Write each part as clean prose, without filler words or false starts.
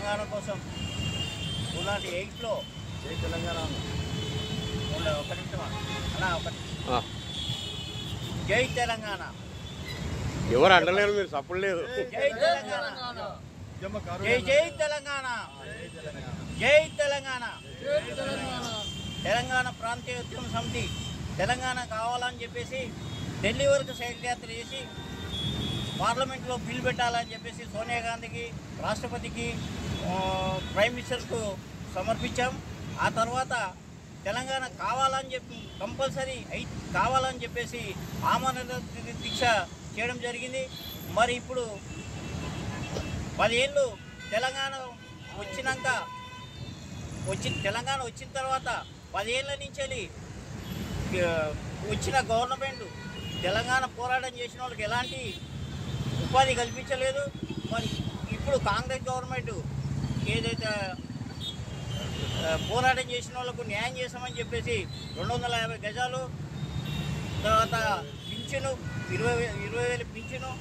తెలంగాణ కోసం 2008లో జై తెలంగాణ ఒక నిమిషం అన్నా జై తెలంగాణ ఎవరు అంటలేరు మీరు సప్పుడు లేదు జై తెలంగాణ జై జై తెలంగాణ జై తెలంగాణ తెలంగాణ ప్రాంతీయ ఉద్యమ సమితి తెలంగాణ కావాలని చెప్పేసి ఢిల్లీ వరకు సైకిల్ యాత్ర చేసి పార్లమెంట్లో బిల్ పెట్టాలని చెప్పేసి సోనియా గాంధీకి రాష్ట్రపతికి ప్రైమ్ మినిస్టర్కు సమర్పించాం. ఆ తర్వాత తెలంగాణ కావాలని చెప్పి కంపల్సరీ కావాలని చెప్పేసి ఆమరణ దీక్ష చేయడం జరిగింది. మరి ఇప్పుడు 10 ఏళ్ళు తెలంగాణ వచ్చిన తర్వాత 10 ఏళ్ళ నుంచి వచ్చిన గవర్నమెంట్ తెలంగాణ పోరాటం చేసిన వాళ్ళకి ఎలాంటి ఉపాధి కల్పించలేదు. మరి ఇప్పుడు కాంగ్రెస్ గవర్నమెంట్ ఏదైతే పోరాటం చేసిన వాళ్ళకు న్యాయం చేస్తామని చెప్పేసి 250 గజాలు, తర్వాత పింఛను 20,000 పింఛను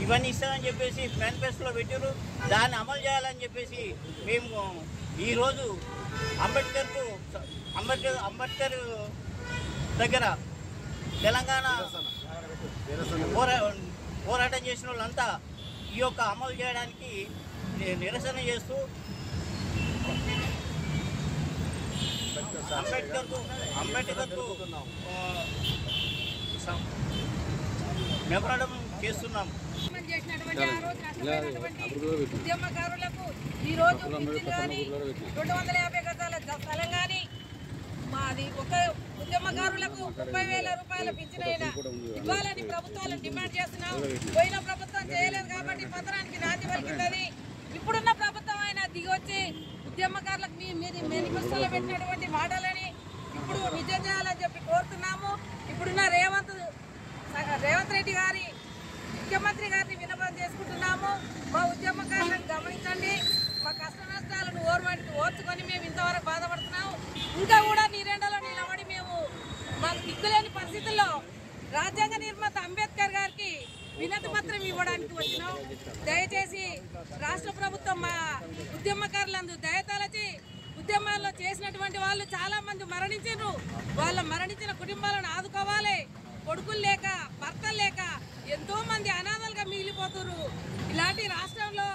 ఇవన్నీ ఇస్తామని చెప్పేసి మేనిఫెస్టోలో పెట్టారు. దాన్ని అమలు చేయాలని చెప్పేసి మేము ఈరోజు అంబేద్కర్ దగ్గర తెలంగాణ పోరాటం చేసిన వాళ్ళంతా ఈ యొక్క అమలు చేయడానికి నిరసన చేస్తూ అంబేద్కర్కు మెమరాండం చేస్తున్నాం. ఉద్యమకారులకు ఈ రోజు 250 గజాల స్థలం కానీ మాది ఒక ఉద్యమకారులకు 30,000 రూపాయల పింఛనైనా ఇవ్వాలని ప్రభుత్వాలను డిమాండ్ చేస్తున్నాం. పోయిన ప్రభుత్వం చేయలేదు కాబట్టి పత్రానికి నాంది పలికిందని ఇప్పుడున్న ప్రభుత్వం అయినా దిగొచ్చి ఉద్యమకారులకు మీరు మేనిఫెస్టోలో పెట్టినటువంటి మాటలని ఇప్పుడు నిజం చేయాలని చెప్పి కోరుతున్నాము. ఇప్పుడున్న రేవంత్ రెడ్డి గారి ముఖ్యమంత్రి గారిని విన్నపం చేసుకుంటున్నాము. మా ఉద్యమకారులను గమనించండి, మా కష్ట నష్టాలను ఓర్చుకొని మేము ఇంతవరకు బాధపడుతున్నాము. ఇంకా కూడా నీరెండలో నిలబడి మేము మాకు దిక్కులేని పరిస్థితుల్లో రాజ్యాంగ నిర్మాత అంబేద్కర్ గారికి వినతి పత్రం ఇవ్వడానికి వచ్చినాం. దయచేసి రాష్ట్ర ప్రభుత్వం మా ఉద్యమకారులందు దయతలచి ఉద్యమాల్లో చేసినటువంటి వాళ్ళు చాలా మంది మరణించారు. వాళ్ళ మరణించిన కుటుంబాలను ఆదుకోవాలి. కొడుకులు లేక భర్తలు లేక ఎంతో మంది అనాథలుగా మిగిలిపోతున్నారు. ఇలాంటి రాష్ట్రంలో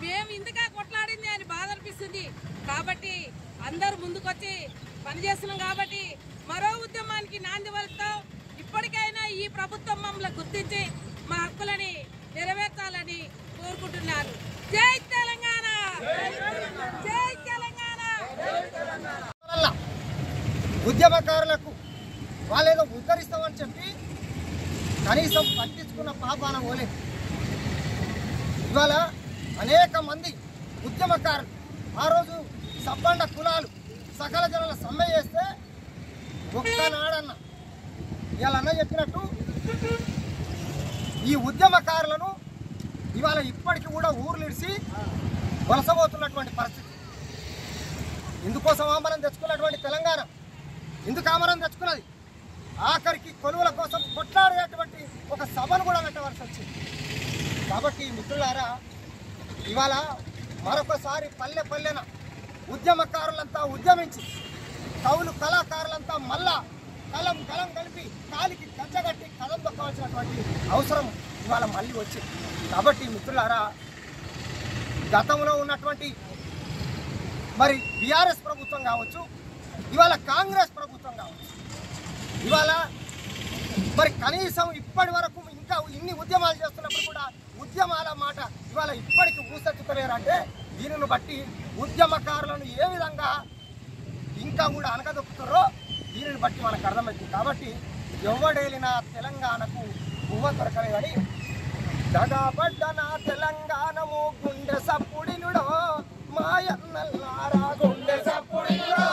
మేము ఇందుగా కొట్లాడింది అని బాధ అనిపిస్తుంది. కాబట్టి అందరూ ముందుకొచ్చి పనిచేస్తున్నాం. కాబట్టి మరో ఉద్యమానికి నాంది పలుకుతాం. ఇప్పటికైనా ఈ ప్రభుత్వం మమ్మల్ని గుర్తించి మా హక్కులని నెరవేర్చాలని కోరుకుంటున్నాను. జై తెలంగాణ, జై తెలంగాణ. ఉద్యమకారులకు వాళ్ళేదో ఉద్ధరిస్తామని చెప్పి కనీసం పట్టించుకున్న పాపాన పోలేదు. ఇవాళ అనేక మంది ఉద్యమకారులు ఆ రోజు సబ్బండ కులాలు సకల జనుల సమ్మె చేస్తే ఒక్కనాడన్న ఇవాళ అన్న చెప్పినట్టు ఈ ఉద్యమకారులను ఇవాళ ఇప్పటికీ కూడా ఊర్లిడిసి వలసపోతున్నటువంటి పరిస్థితి. ఇందుకోసం ఆమరణ తెచ్చుకున్నటువంటి తెలంగాణ ఎందుకు ఆమరణ తెచ్చుకున్నది? ఆఖరికి కొలువుల కోసం కొట్లాడేటువంటి ఒక సభను కూడా పెట్టవలసి వచ్చింది. కాబట్టి మిత్రులారా, ఇవాళ మరొకసారి పల్లెన ఉద్యమకారులంతా ఉద్యమించి కవులు కళాకారులంతా మళ్ళా కలం కలిపి కాలికి గజ్జగట్టి కలం దొక్కవలసినటువంటి అవసరం ఇవాళ మళ్ళీ వచ్చింది. కాబట్టి మిత్రులారా, గతంలో ఉన్నటువంటి మరి బీఆర్ఎస్ ప్రభుత్వం కావచ్చు, ఇవాళ కాంగ్రెస్ ప్రభుత్వం కావచ్చు, ఇవాళ మరి కనీసం ఇప్పటి వరకు ఇంకా ఇన్ని ఉద్యమాలు చేస్తున్నప్పుడు కూడా ఉద్యమాల మాట ఇవాళ ఇప్పటికీ ఊసెత్తుతలేరంటే దీనిని బట్టి ఉద్యమకారులను ఏ విధంగా ఇంకా కూడా అనగదొక్కుతారో దీనిని బట్టి మనకు అర్థమవుతుంది. కాబట్టి ఎవడేలినా తెలంగాణకు పువ్వ దొరకలేదని దగబడ్డ నా తెలంగాణము గుండె సప్పుడినుడో మాయన్నల్లారా గుండె సప్పుడినుడో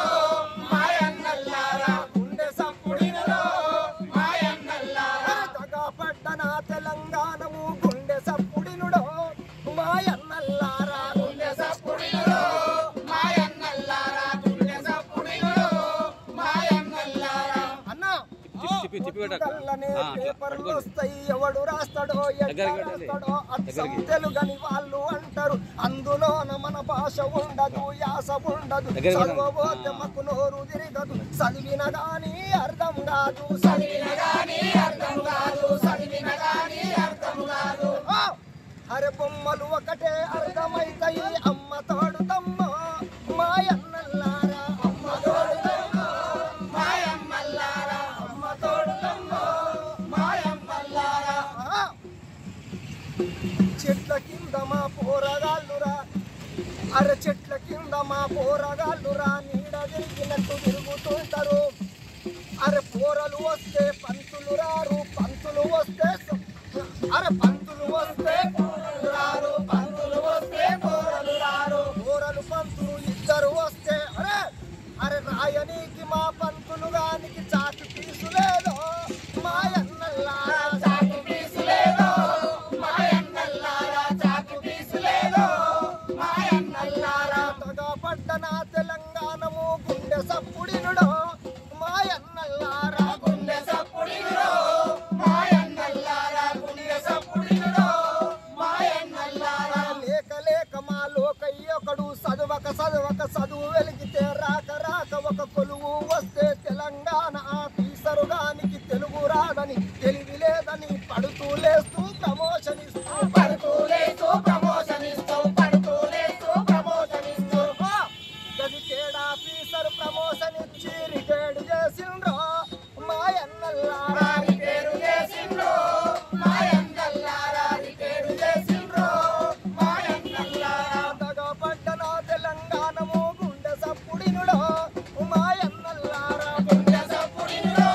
మాయన్నల్లారా గుండె సప్పుడినుడో మాయన్నల్లారా దగబడ్డ నా తెలంగాణము గుండె సప్పుడినుడో మాయన్నల్లారా గుండె సప్పుడినుడో మాయన్నల్లారా గుండె సప్పుడినుడో మాయన్నల్లారా అన్న పేపర్లు వస్తాయి, ఎవడు రాస్తాడో ఎట్లా రాస్తాడో అచ్చం తెలుగని వాళ్ళు అంటారు. అందులో మన భాష భాష ఉండదు యాస ఉండదు చదవబోతే మాకు నోరు తిరగదు చదివిన గాని అర్థం కాదు చదివిన గాని అర్థం కాదు చదివిన గాని అర్థం కాదు అరే బొమ్మలు ఒకటే అర్థమైతాయి అమ్మ తోడుతమ్మ మాయన్నల్లారా అమ్మ తోడుతమ్మ మాయమ్మల్లారా అమ్మ తోడుతమ్మ మాయమ్మల్లారా చెట్ల కింద మా పోరగాళ్ళురా అరే చెట్ల కింద మా పోరగాళ్ళురా నీడ తిరిగినట్టు తిరుగుతుంటారు అరే పోరలు వస్తే పంతులు రారు పంతులు వస్తే అరే పంతులు వస్తే పోరలు రారు పంతులు వస్తే పోరలు రారు పోరలు పంతులు ఇద్దరు వస్తే అరే అరే రాయనీకి మా పంతులు గానికి చాకి పీసు లేదో మాయన్నల్లారా చాకి పీసు లేదో మాయన్నల్లారా చాకి పీసు లేదో మాయన్నల్లారా తగా పడ్డన తెలంగాణము గుండె సప్పుడినుడో మాయన్నల్లారా గుండె సప్పుడినుడో మాయన్నల్లారా గుండె సప్పుడినుడో మాయన్నల్లారా లేక లేక మా లోకయ్యొకడు చదువక చదువక చదువు వెలిగితే రాక రాక ఒక కొలువు వస్తే తెలంగాణ ఆఫీసరుగానికి తెలుగు రాదని తెలివి లేదని పడుతూ లేస్తూ ప్రమోషన్ ఇస్తూ పడుతూ లేస్తూ ప్రమోషన్ ఇస్తూ పడుతూ లేస్తూ ప్రమోషన్ ఇస్తూ గదికేడ ఆఫీసర్ ప్రమోషన్ ఇచ్చి రిటైర్డ్ చేసిండ్రో మాయన్నల్లారా రిటైర్డ్ చేసిండ్రో మాయన్నల్లారా రిటైర్డ్ చేసిండ్రో మాయన్నల్లారా తగా పడ్డన తెలంగాణము గుండె సప్పుడినుడో మాయన్నల్లారా గుండె సప్పుడినుడో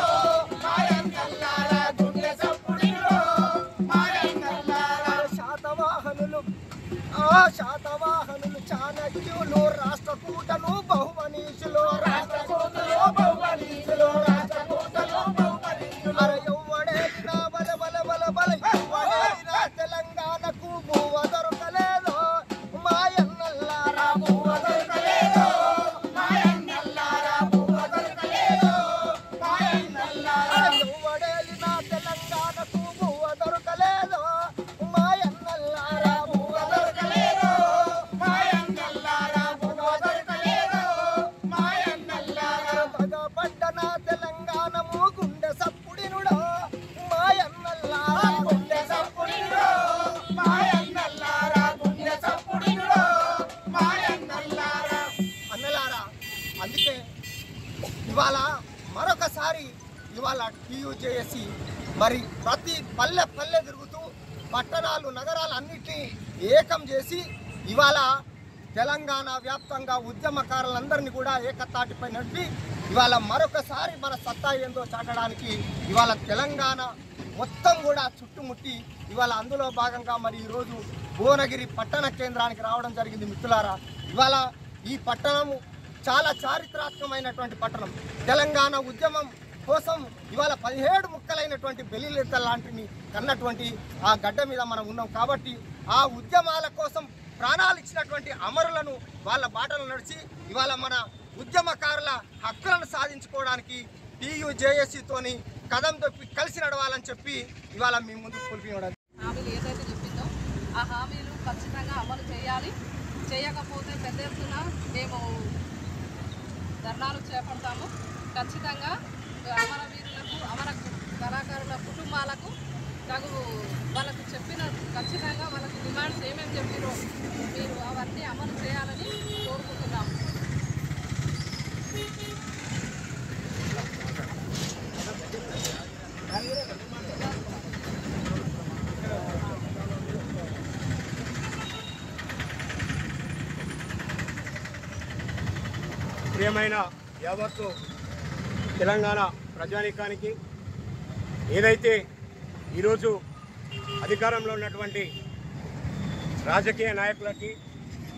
మాయన్నల్లారా గుండె సప్పుడినుడో మాయన్నల్లారా శాతవాహనులు చాణక్యులు రాష్ట్రకూటలు బహుమనీషులు రాష్ట్రకూటలు బహుమనీషులు రాష్ట్రకూటలు బహుమనీషులు అరే ఎవ్వడేనా బల బల బల బల ఎవ్వడేనా తెలంగాణకు భూవ దొరకలేదు మాయన్నల్లారా భూవ దొరకలేదు మాయన్నల్లారా భూవ దొరకలేదు మాయన్నల్లారా ఎవ్వడేనా తెలంగాణకు భూవ దొరకలేదు మాయన్నల్లారా భూవ దొరకలేదు మాయన్నల్లారా భూవ దొరకలేదు మాయన్నల్లారా తగా పడ్డన తెలంగాణము గుండె సప్పుడినుడో మాయన్నల్లారా గుండె సప్పుడినుడో మాయన్నల్లారా గుండె సప్పుడినుడో మాయన్నల్లారా అన్నలారా అందుకే ఇవాళ మరొకసారి ఇవాళ టీయూజేఏసీ మరి ప్రతి పల్లె పల్లె తిరుగుతూ పట్టణాలు నగరాలు అన్నిటినీ ఏకం చేసి ఇవాళ తెలంగాణ వ్యాప్తంగా ఉద్యమకారులందరినీ కూడా ఏకతాటిపై నడిపి ఇవాళ మరొకసారి మన సత్తా ఏందో చాటడానికి ఇవాళ తెలంగాణ మొత్తం కూడా చుట్టుముట్టి ఇవాళ అందులో భాగంగా మరి ఈరోజు భువనగిరి పట్టణ కేంద్రానికి రావడం జరిగింది మిత్రులారా. ఇవాళ ఈ పట్టణము చాలా చారిత్రాత్మకమైనటువంటి పట్టణం. తెలంగాణ ఉద్యమం కోసం ఇవాళ 17 ముక్కలైనటువంటి బెలిలెత్త లాంటిని కన్నటువంటి ఆ గడ్డ మీద మనం ఉన్నాం. కాబట్టి ఆ ఉద్యమాల కోసం ప్రాణాలు ఇచ్చినటువంటి అమరులను వాళ్ళ బాటలు నడిచి ఇవాళ మన ఉద్యమకారుల హక్కులను సాధించుకోవడానికి టీయూజేఏసీతోని కదం తొప్పి కలిసి నడవాలని చెప్పి ఇవాళ మీ ముందుకు పిలిపివ్వడం. హామీలు ఏదైతే చెప్పిందో ఆ హామీలు ఖచ్చితంగా అమలు చేయాలి. చేయకపోతే పెద్ద ఎత్తున మేము ధర్నాలు చేపడతాము. ఖచ్చితంగా అమరవీరులకు అమర కళాకారుల కుటుంబాలకు వాళ్ళకు చెప్పిన ఖచ్చితంగా వాళ్ళకి డిమాండ్స్ ఏమేమి చెప్పిరో మీరు అవన్నీ అమలు చేయాలని కోరుకుంటున్నాము. ప్రియమైన యావత్తు తెలంగాణ ప్రజానీకానికి, ఏదైతే ఈరోజు అధికారంలో ఉన్నటువంటి రాజకీయ నాయకులకి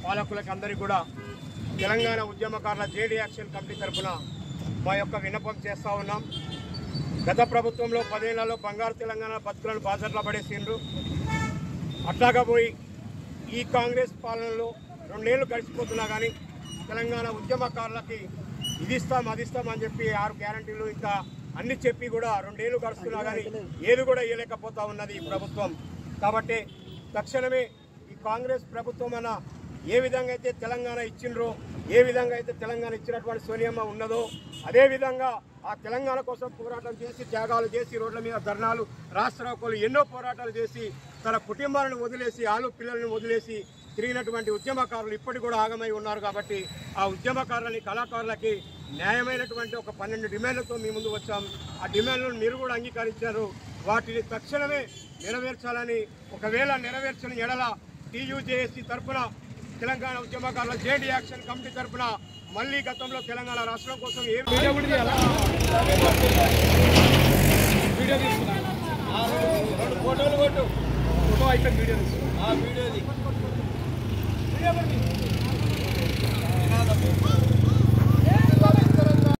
పాలకులకి అందరికీ కూడా తెలంగాణ ఉద్యమకారుల జేడీ యాక్షన్ కమిటీ తరఫున మా యొక్క విన్నపం చేస్తూ ఉన్నాం. గత ప్రభుత్వంలో 10 ఏళ్లలో బంగారు తెలంగాణ బతుకులను బాజర్లా పడేసిండ్రు. అట్లాగా పోయి ఈ కాంగ్రెస్ పాలనలో 2 ఏళ్ళు గడిచిపోతున్నా కానీ తెలంగాణ ఉద్యమకారులకి ఇది ఇస్తాం అది ఇస్తాం అని చెప్పి 6 గ్యారంటీలు ఇంకా అన్ని చెప్పి కూడా 2 ఏళ్ళు గడుస్తున్నా కానీ ఏది కూడా ఇవ్వలేకపోతా ఉన్నది ఈ ప్రభుత్వం. కాబట్టి తక్షణమే ఈ కాంగ్రెస్ ప్రభుత్వం అన్న ఏ విధంగా అయితే తెలంగాణ ఇచ్చిండ్రో, ఏ విధంగా అయితే తెలంగాణ ఇచ్చినటువంటి సోనియమ్మ ఉన్నదో అదేవిధంగా ఆ తెలంగాణ కోసం పోరాటం చేసి త్యాగాలు చేసి రోడ్ల మీద ధర్నాలు రాష్ట్రాలు ఎన్నో పోరాటాలు చేసి తన కుటుంబాలను వదిలేసి పిల్లలను వదిలేసి తిరిగినటువంటి ఉద్యమకారులు ఇప్పటికి కూడా ఆగమై ఉన్నారు. కాబట్టి ఆ ఉద్యమకారులని కళాకారులకి న్యాయమైనటువంటి ఒక 12 డిమాండ్లతో మీ ముందు వచ్చాం. ఆ డిమాండ్లను మీరు కూడా అంగీకరించారు. వాటిని తక్షణమే నెరవేర్చాలని, ఒకవేళ నెరవేర్చిన ఎడల టీయూజేఏసీ తరఫున తెలంగాణ ఉద్యమకారుల జేడీ యాక్షన్ కమిటీ తరఫున మళ్ళీ గతంలో తెలంగాణ రాష్ట్రం కోసం ఫోటోలు కొట్టు ఫోటో అయితే వీడియో